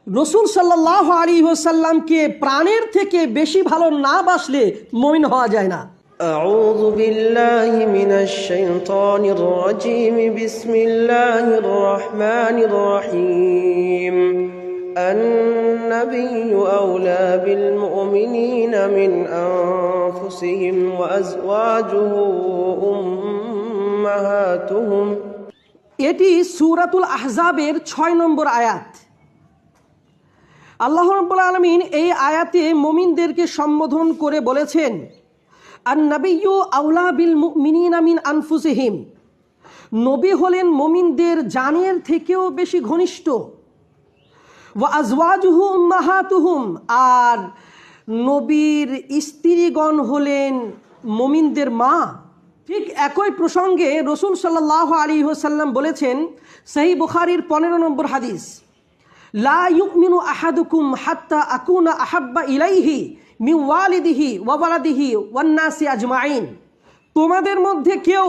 রসুল সাল্লাল্লাহু আলাইহি ওয়াসাল্লামকে প্রাণের থেকে বেশি ভালো না বাসলে মুমিন হওয়া যায় না। أعوذ بالله من الشيطان الرجيم بسم الله الرحمن الرحيم النبي أولى بالمؤمنين من أنفسهم وأزواجه أمهاتهم। এটি সূরাতুল আহজাবের 6 নম্বর আয়াত। আল্লাহ রাব্বুল আলামিন এই আয়াতে মুমিনদেরকে সম্বোধন করে বলেছেন, আন-নাবিয়্যু আওলা বিল মুমিনিনা মিন আনফুসিহিম, নবী হলেন মুমিনদের জানের থেকেও বেশি ঘনিষ্ঠ। ওয়া আজওয়াজুহু উম্মাহাতুহুম, আর নবীর স্ত্রীগণ হলেন মুমিনদের মা। ঠিক একই প্রসঙ্গে রসুল সাল্লাল্লাহু আলাইহি ওয়াসাল্লাম বলেছেন, সহিহ বুখারীর 15 নম্বর হাদিস, লা ইউমিনু আহাদুকুম হাত্তা আকুনা আহাব্বা ইলাইহি মিন ওয়ালিদিহি ওয়া ওয়ালাদিহি ওয়ান নাসি আজমাইন, তোমাদের মধ্যে কেউ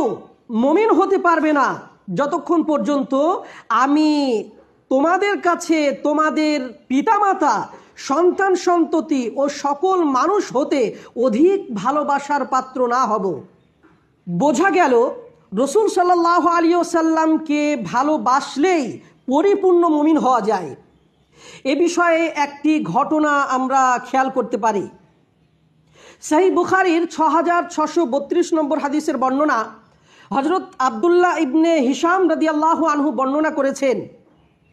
মুমিন হতে পারবে না যতক্ষণ পর্যন্ত আমি তোমাদের কাছে তোমাদের পিতামাতা, সন্তান সন্ততি ও সকল মানুষ হতে অধিক ভালোবাসার পাত্র না হব। বোঝা গেল রসুল সাল্লাল্লাহু আলাইহি ওয়াসাল্লামকে ভালোবাসলেই পরিপূর্ণ মুমিন হওয়া যায়। এ বিষয়ে একটি ঘটনা আমরা খেয়াল করতে পারি। সহিহ বুখারীর 6632 নম্বর হাদিসের বর্ণনা হযরত আব্দুল্লাহ ইবনে হিশাম রাদিয়াল্লাহু আনহু বর্ণনা করেছেন,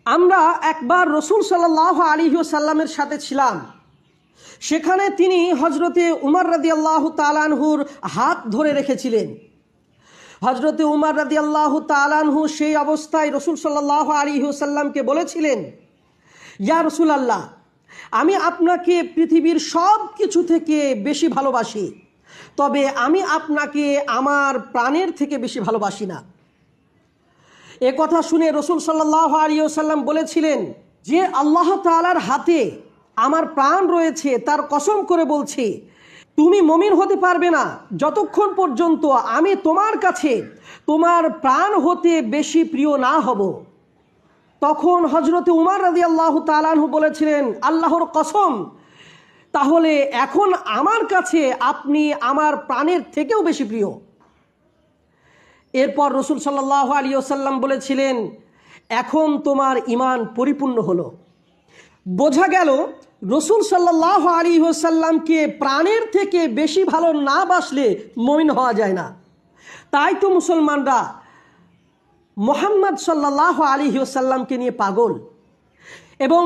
আমরা একবার রসুল সাল্লাল্লাহু আলাইহি ওয়াসাল্লামের সাথে ছিলাম। সেখানে তিনি হজরতে উমর রাদিয়াল্লাহু তাআলা আনহুর হাত ধরে রেখেছিলেন। হজরতে উমর রাদিয়াল্লাহু তাআলা আনহু সেই অবস্থায় রসুল সাল্লাল্লাহু আলাইহি ওয়াসাল্লামকে বলেছিলেন, ইয়া রাসূলুল্লাহ, আমি আপনাকে পৃথিবীর সব কিছু থেকে বেশি ভালোবাসি, তবে আমি আপনাকে আমার প্রাণের থেকে বেশি ভালোবাসি না। এ কথা শুনে রসুল সাল্লাল্লাহু আলাইহি ওয়াসাল্লাম বলেছিলেন, যে আল্লাহ তাআলার হাতে আমার প্রাণ রয়েছে তার কসম করে বলছি, তুমি মুমিন হতে পারবে না যতক্ষণ পর্যন্ত আমি তোমার কাছে তোমার প্রাণ হতে বেশি প্রিয় না হব। তখন হযরতে উমর রাদিয়াল্লাহু তাআলা আনহু বলেছিলেন, আল্লাহর কসম, তাহলে এখন আমার কাছে আপনি আমার প্রাণের থেকেও বেশি প্রিয়। এরপর রসুল সাল্লাল্লাহু আলাইহি ওয়াসাল্লাম বলেছিলেন, এখন তোমার ঈমান পরিপূর্ণ হলো। বোঝা গেল রসুল সাল্লাল্লাহু আলাইহি ওয়াসাল্লামকে প্রাণের থেকে বেশি ভালো না বাসলে মুমিন হওয়া যায় না। তাই তো মুসলমানরা মুহাম্মদ সাল্লাল্লাহু আলাইহি ওয়াসাল্লামকে নিয়ে পাগল এবং